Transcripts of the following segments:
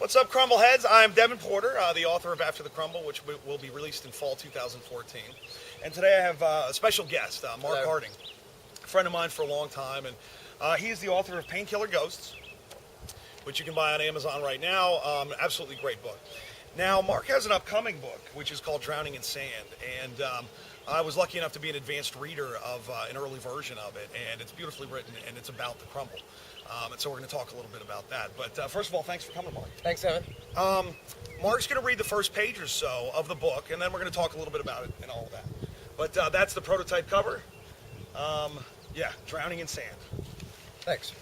What's up, Crumbleheads? I'm Devon Porter, the author of After the Crumble, which will be released in fall 2014. And today I have a special guest, Marc Harding, a friend of mine for a long time, and he is the author of Painkiller Ghosts, which you can buy on Amazon right now. Absolutely great book. Now, Marc has an upcoming book, which is called Drowning in Sand, and I was lucky enough to be an advanced reader of an early version of it, and it's beautifully written, and it's about the crumble. And so we're going to talk a little bit about that. But first of all, thanks for coming, Marc. Thanks, Evan. Marc's going to read the first page or so of the book, and then we're going to talk a little bit about it and all of that. But that's the prototype cover. Yeah, Drowning in Sand. Thanks.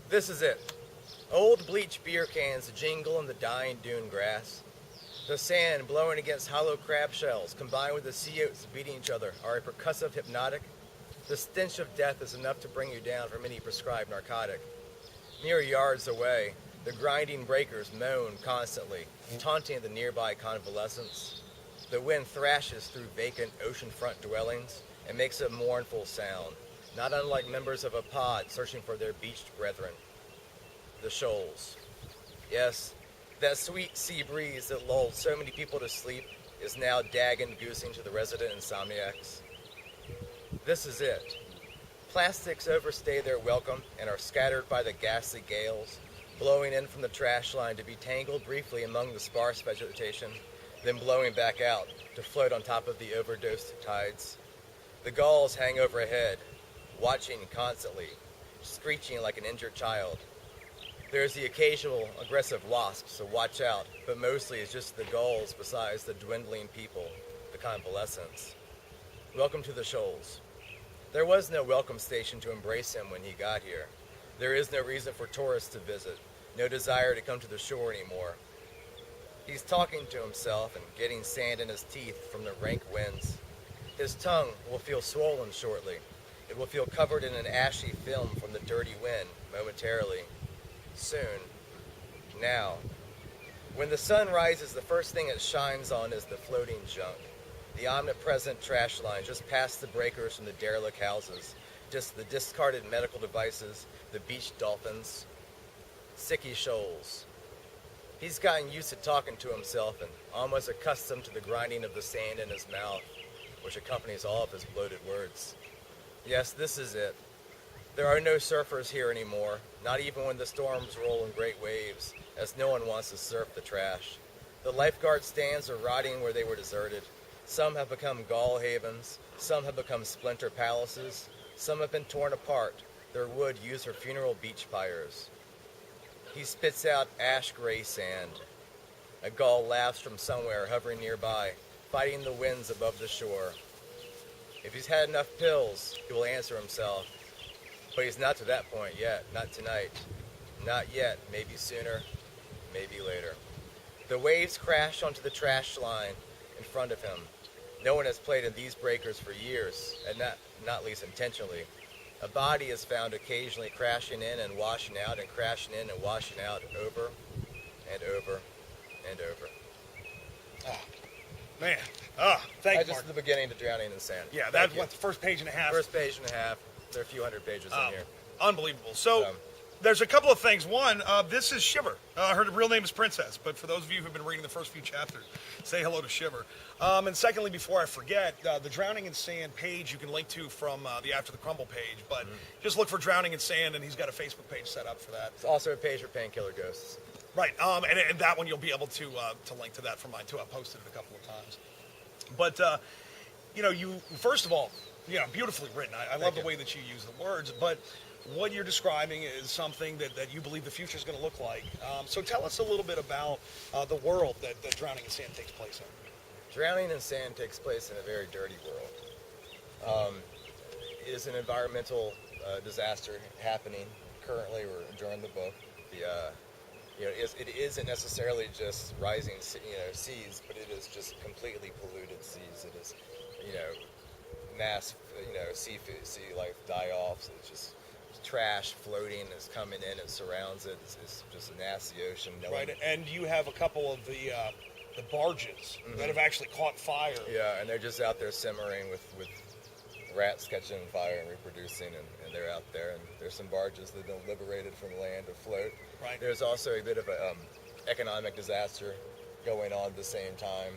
This is it. Old bleach beer cans jingle in the dying dune grass. The sand blowing against hollow crab shells, combined with the sea oats beating each other, are a percussive hypnotic. The stench of death is enough to bring you down from any prescribed narcotic. Mere yards away, the grinding breakers moan constantly, taunting the nearby convalescents. The wind thrashes through vacant oceanfront dwellings and makes a mournful sound, not unlike members of a pod searching for their beached brethren. The shoals. Yes, that sweet sea breeze that lulled so many people to sleep is now dagging-goosing to the resident insomniacs. This is it. Plastics overstay their welcome and are scattered by the ghastly gales, blowing in from the trash line to be tangled briefly among the sparse vegetation, then blowing back out to float on top of the overdosed tides. The gulls hang overhead, watching constantly, screeching like an injured child. There's the occasional aggressive wasp, so watch out, but mostly it's just the gulls besides the dwindling people, the convalescents. Welcome to the shoals. There was no welcome station to embrace him when he got here. There is no reason for tourists to visit, no desire to come to the shore anymore. He's talking to himself and getting sand in his teeth from the rank winds. His tongue will feel swollen shortly. It will feel covered in an ashy film from the dirty wind momentarily. Soon. Now. When the sun rises, the first thing it shines on is the floating junk. The omnipresent trash line just past the breakers from the derelict houses, just the discarded medical devices, the beached dolphins, sicky shoals. He's gotten used to talking to himself and almost accustomed to the grinding of the sand in his mouth, which accompanies all of his bloated words. Yes, this is it. There are no surfers here anymore, not even when the storms roll in great waves, as no one wants to surf the trash. The lifeguard stands are rotting where they were deserted. Some have become gall havens, some have become splinter palaces, some have been torn apart, their wood used for funeral beach pyres. He spits out ash-gray sand. A gull laughs from somewhere hovering nearby, fighting the winds above the shore. If he's had enough pills, he will answer himself. But he's not to that point yet, not tonight. Not yet, maybe sooner, maybe later. The waves crash onto the trash line in front of him. No one has played in these breakers for years, and not least intentionally. A body is found occasionally crashing in and washing out and crashing in and washing out over and over and over. Oh, man. Thank you, Just at the beginning to Drowning in Sand. Yeah, that's what, the first page and a half? First page and a half. There are a few hundred pages in here. Unbelievable. So, there's a couple of things. One, this is Shiver. Her real name is Princess, but for those of you who've been reading the first few chapters, say hello to Shiver. And secondly, before I forget, the Drowning in Sand page you can link to from the After the Crumble page, but just look for Drowning in Sand, and he's got a Facebook page set up for that. It's also a page for Painkiller Ghosts. Right, and that one you'll be able to link to that from mine too. I've posted it a couple of times. But, you, first of all, beautifully written. I love the way that you use the words, but what you're describing is something that you believe the future is going to look like. So tell us a little bit about the world that Drowning in Sand takes place in. Drowning in Sand takes place in a very dirty world. It is an environmental disaster happening currently or during the book. It isn't necessarily just rising seas, but it is just completely polluted seas. It is, mass, sea life die-offs. It's just trash floating is coming in. It surrounds it. It's just a nasty ocean. Right, and you have a couple of the barges that have actually caught fire. Yeah, and they're just out there simmering with rats catching fire and reproducing, and they're out there. And there's some barges that have been liberated from land afloat. Right. There's also a bit of a economic disaster going on at the same time.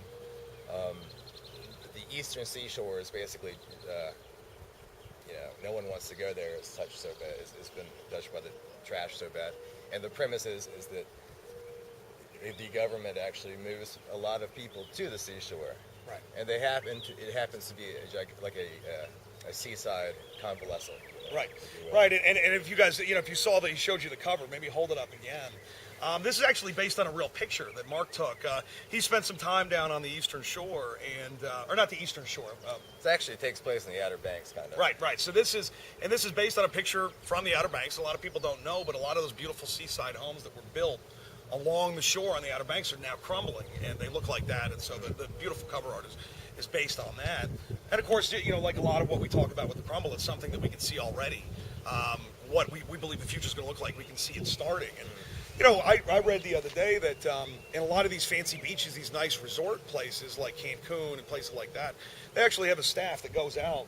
The eastern seashore is basically, no one wants to go there. It's touched so bad. It's been touched by the trash so bad. And the premise is that the government actually moves a lot of people to the seashore. Right. And it happens to be like a seaside convalescent. Right, right, and if you guys, if you saw that he showed you the cover, maybe hold it up again. This is actually based on a real picture that Marc took. He spent some time down on the eastern shore, or not the eastern shore. It takes place in the Outer Banks, kind of. Right. So this is based on a picture from the Outer Banks. A lot of people don't know, but a lot of those beautiful seaside homes that were built along the shore on the Outer Banks are now crumbling, and they look like that. And so the beautiful cover art is based on that. And of course, like a lot of what we talk about with the crumble, it's something that we can see already. What we believe the future is going to look like, we can see it starting. And I read the other day that in a lot of these fancy beaches, these nice resort places like Cancun and places like that, they actually have a staff that goes out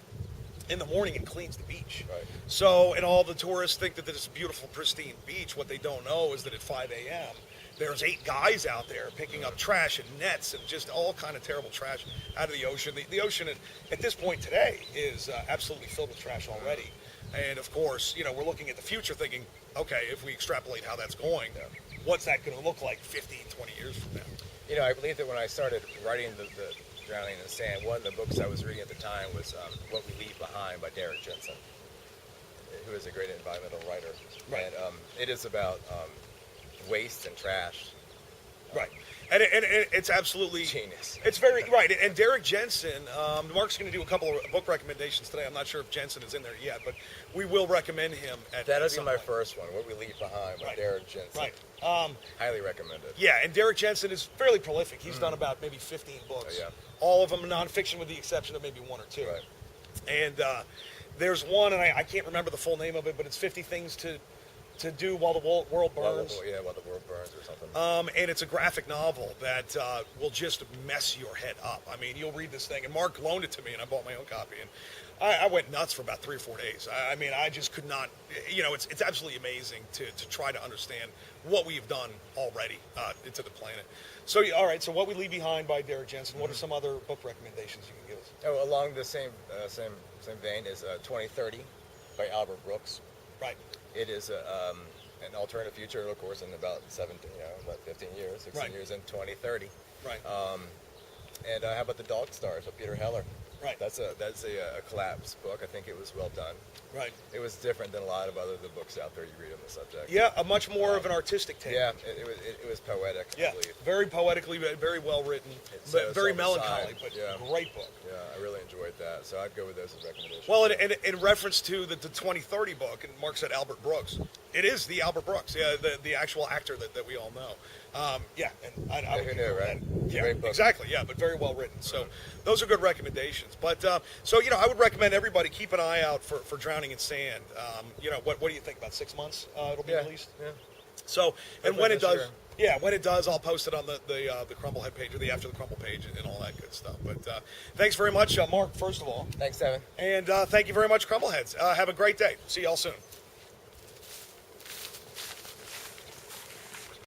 in the morning and cleans the beach. Right. So, and all the tourists think that this beautiful, pristine beach. What they don't know is that at 5 a.m., there's 8 guys out there picking up trash and nets and just all kind of terrible trash out of the ocean. The ocean at this point today is absolutely filled with trash already. And of course, we're looking at the future thinking, okay, if we extrapolate how that's going, what's that going to look like 15, 20 years from now? I believe that when I started writing the Drowning in the Sand, one of the books I was reading at the time was What We Leave Behind by Derek Jensen, who is a great environmental writer. Right. And it is about waste and trash. Right. And it's absolutely genius. It's very right. And Derek Jensen, Marc's going to do a couple of book recommendations today. I'm not sure if Jensen is in there yet, but we will recommend him. That'll be my first one, What We Leave Behind by Derek Jensen. Right. Highly recommended. Yeah, and Derek Jensen is fairly prolific. He's done about maybe 15 books. Oh, yeah. All of them nonfiction with the exception of maybe 1 or 2. Right. And there's one, and I can't remember the full name of it, but it's 50 Things to do while the world burns. While the world burns or something. And it's a graphic novel that will just mess your head up. I mean, you'll read this thing, and Marc loaned it to me, and I bought my own copy, and I went nuts for about 3 or 4 days. I mean, I just could not. It's absolutely amazing to try to understand what we've done already to the planet. So, all right. So, What We Leave Behind by Derek Jensen. What are some other book recommendations you can give us? Oh, along the same vein is 2030 by Albert Brooks. Right. It is an alternative future, of course, in about 15 years, 16 years in 2030. Right. And how about The Dog Stars by Peter Heller? Right. That's a collapse book. I think it was well done. Right. It was different than a lot of other the books out there you read on the subject. Yeah, a much more of an artistic take. Yeah, it was poetic. Yeah, I believe. very poetically, very well written, but very melancholy, but great book. Yeah, I really enjoyed that. So I'd go with those as recommendations. Well, and in reference to the 2030 book, and Marc said Albert Brooks, it is the Albert Brooks, the actual actor that we all know. And I would who knew, right? Yeah, Great book. exactly. Yeah, but very well written. So those are good recommendations. But I would recommend everybody keep an eye out for Drowning in Sand. What do you think? About 6 months it'll be released. Yeah. So, and when it does. Sure. Yeah, when it does, I'll post it on the Crumblehead page or the After the Crumble page and all that good stuff. But thanks very much, Marc, first of all. Thanks, Devon. And thank you very much, Crumbleheads. Have a great day. See y'all soon.